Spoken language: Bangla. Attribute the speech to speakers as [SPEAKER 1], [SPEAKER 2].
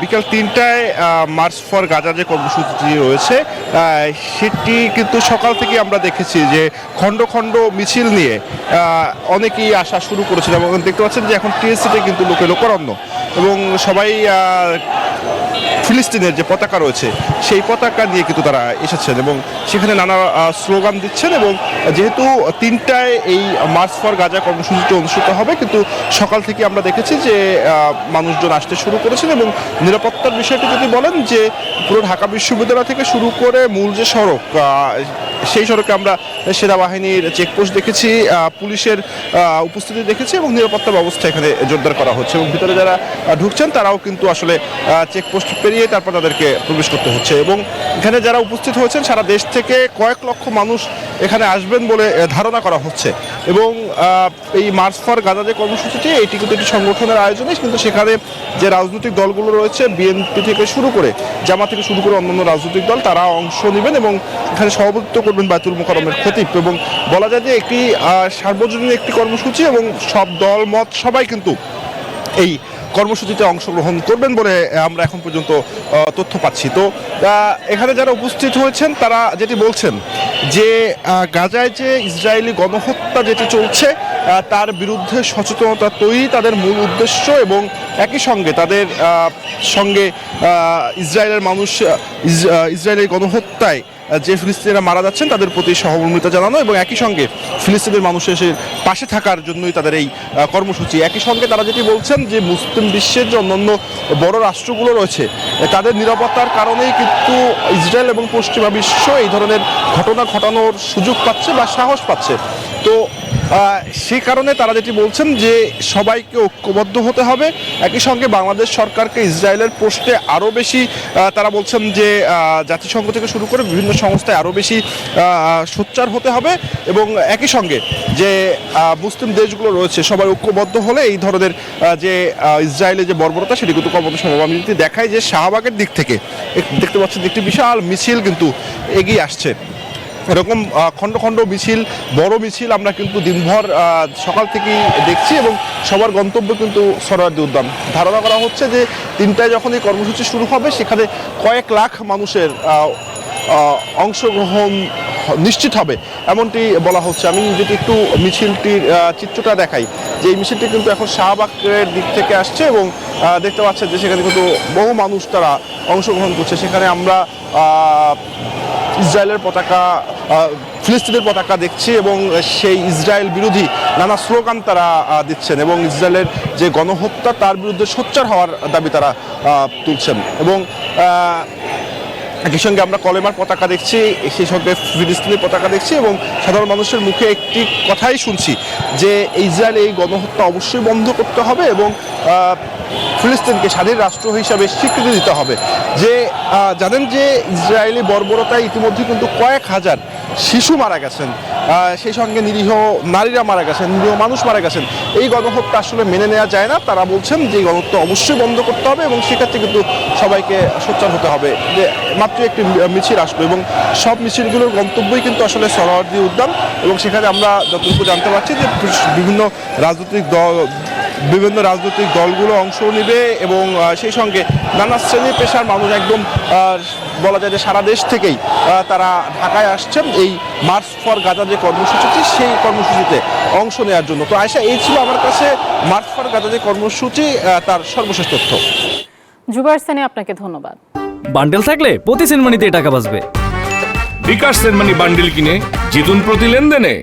[SPEAKER 1] বিকাল ৩টায় মার্চ ফর গাজা যে কর্মসূচিটি রয়েছে সেটি কিন্তু সকাল থেকে আমরা দেখেছি যে খণ্ড খণ্ড মিছিল নিয়ে অনেকেই আসা শুরু করেছিল এবং দেখতে পাচ্ছেন যে এখন টিএসসিতে কিন্তু লোকে লোকারণ্য এবং সবাই ফিলিস্তিনের যে পতাকা রয়েছে সেই পতাকা নিয়ে কিন্তু তারা এসেছেন এবং সেখানে নানা স্লোগান দিচ্ছেন এবং যেহেতু ৩টায় এই মার্চ ফর গাজা কর্মসূচিটি অনুষ্ঠিত হবে কিন্তু সকাল থেকে আমরা দেখেছি যে মানুষজন আসতে শুরু করেছেন এবং নিরাপত্তার বিষয়টি যদি বলেন যে পুরো ঢাকা বিশ্ববিদ্যালয় থেকে শুরু করে মূল যে সড়ক সেই সড়কে আমরা সেনাবাহিনীর চেকপোস্ট দেখেছি, পুলিশের উপস্থিতি দেখেছি এবং নিরাপত্তা ব্যবস্থা এখানে জোরদার করা হচ্ছে এবং ভিতরে যারা ঢুকছেন তারাও কিন্তু আসলে চেকপোস্ট পেরিয়ে তারপর তাদেরকে প্রবেশ করতে হচ্ছে এবং এখানে যারা উপস্থিত হয়েছেন সারা দেশ থেকে কয়েক লক্ষ মানুষ এখানে আসবেন বলে ধারণা করা হচ্ছে এবং এই মার্চ ফর গাজা যে কর্মসূচিটি এটি কিন্তু একটি সংগঠনের আয়োজনে কিন্তু সেখানে যে রাজনৈতিক দলগুলো রয়েছে বিএনপি থেকে শুরু করে জামাত থেকে শুরু করে অন্যান্য রাজনৈতিক দল তারা অংশ নেবেন এবং এখানে সভাপতিত্ব করবেন বায়তুল মোকাররমের খতিব এবং বলা যায় যে একটি সার্বজনীন একটি কর্মসূচি এবং সব দল মত সবাই কিন্তু এই কর্মসূচিতে অংশগ্রহণ করবেন বলে আমরা এখন পর্যন্ত তথ্য পাচ্ছি। তো এখানে যারা উপস্থিত হয়েছেন তারা যেটি বলছেন যে গাজায় যে ইসরায়েলি গণহত্যা যেটি চলছে তার বিরুদ্ধে সচেতনতা তৈরি তাদের মূল উদ্দেশ্য এবং একই সঙ্গে তাদের সঙ্গে ইসরায়েলের মানুষ ইসরায়েলের গণহত্যায় যে ফিলিস্তিনিরা মারা যাচ্ছেন তাদের প্রতি সহমর্মিতা জানানো এবং একই সঙ্গে ফিলিস্তিনের মানুষের পাশে থাকার জন্যই তাদের এই কর্মসূচি। একই সঙ্গে তারা যেটি বলছেন যে মুসলিম বিশ্বের যে অন্যান্য বড় রাষ্ট্রগুলো রয়েছে তাদের নিরাপত্তার কারণেই কিন্তু ইসরায়েল এবং পশ্চিমা বিশ্ব এই ধরনের ঘটনা ঘটানোর সুযোগ পাচ্ছে বা সাহস পাচ্ছে। তো সেই কারণে তারা যেটি বলছেন যে সবাইকে ঐক্যবদ্ধ হতে হবে, একই সঙ্গে বাংলাদেশ সরকারকে ইসরায়েলের প্রশ্নে আরও বেশি তারা বলছেন যে জাতিসংঘ থেকে শুরু করে বিভিন্ন সংস্থায় আরও বেশি সোচ্চার হতে হবে এবং একই সঙ্গে যে মুসলিম দেশগুলো রয়েছে সবাই ঐক্যবদ্ধ হলে এই ধরনের যে ইসরায়েলের যে বর্বরতা সেটি কিন্তু কমানো সম্ভব। আমি যদি দেখাই যে শাহবাগের দিক থেকে দেখতে পাচ্ছেন একটি বিশাল মিছিল কিন্তু এগিয়ে আসছে, এরকম খণ্ড খণ্ড মিছিল বড় মিছিল আমরা কিন্তু দিনভর সকাল থেকেই দেখছি এবং সবার গন্তব্য কিন্তু সোহরাওয়ার্দী উদ্যান। ধারণা করা হচ্ছে যে ৩টায় যখন এই কর্মসূচি শুরু হবে সেখানে কয়েক লাখ মানুষের অংশগ্রহণ নিশ্চিত হবে এমনটি বলা হচ্ছে। আমি যদি একটু মিছিলটির চিত্রটা দেখাই যে এই মিছিলটি কিন্তু এখন শাহবাগের দিক থেকে আসছে এবং দেখতে পাচ্ছেন যে সেখানে কিন্তু বহু মানুষ তারা অংশগ্রহণ করছে। সেখানে আমরা ইসরায়েলের পতাকা ফিলিস্তিনের পতাকা দেখছি এবং সেই ইসরায়েল বিরোধী নানা স্লোগান তারা দিচ্ছেন এবং ইসরায়েলের যে গণহত্যা তার বিরুদ্ধে সোচ্চার হওয়ার দাবি তারা তুলছেন এবং একই সঙ্গে আমরা কলেমার পতাকা দেখছি, সেই সঙ্গে ফিলিস্তিনের পতাকা দেখছি এবং সাধারণ মানুষের মুখে একটি কথাই শুনছি যে ইসরায়েল এই গণহত্যা অবশ্যই বন্ধ করতে হবে এবং ফিলিস্তিনকে স্বাধীন রাষ্ট্র হিসাবে স্বীকৃতি দিতে হবে। যে জানেন যে ইসরায়েলি বর্বরতায় ইতিমধ্যে কিন্তু কয়েক হাজার শিশু মারা গেছেন, সেই সঙ্গে নিরীহ নারীরা মারা গেছেন, নিরীহ মানুষ মারা গেছেন। এই গণহত্যা আসলে মেনে নেওয়া যায় না। তারা বলছেন যে এই গণহত্যা অবশ্যই বন্ধ করতে হবে এবং সেক্ষেত্রে কিন্তু সবাইকে সোচ্চার হতে হবে। যে মাত্র একটি মিছিল আসলো এবং সব মিছিলগুলোর গন্তব্যই কিন্তু আসলে সোহরাওয়ার্দী উদ্যান এবং সেখানে আমরা যতটুকু জানতে পারছি যে বিভিন্ন রাজনৈতিক দলগুলো অংশ নেবে এবং সেই সঙ্গে নানা শ্রেণী পেশার মানুষ একদম বলা যায় যে সারা দেশ থেকেই তারা ঢাকায় আসছেন এই মার্চ ফর গাজা যে কর্মসূচিটি সেই কর্মসূচিতে অংশ নেওয়ার জন্য। তো আয়েশা, এই ছিল আমার কাছে মার্চ ফর গাজা যে কর্মসূচি তার সর্বশেষ তথ্য।
[SPEAKER 2] জুবায়ের সানি, আপনাকে ধন্যবাদ।
[SPEAKER 3] বান্ডেল থাকলে প্রতি সেনমানিতে টাকা বাঁচবে।
[SPEAKER 4] বিকাশ সেনমানি বান্ডেল কিনে জিতুন প্রতি লেনদেনে।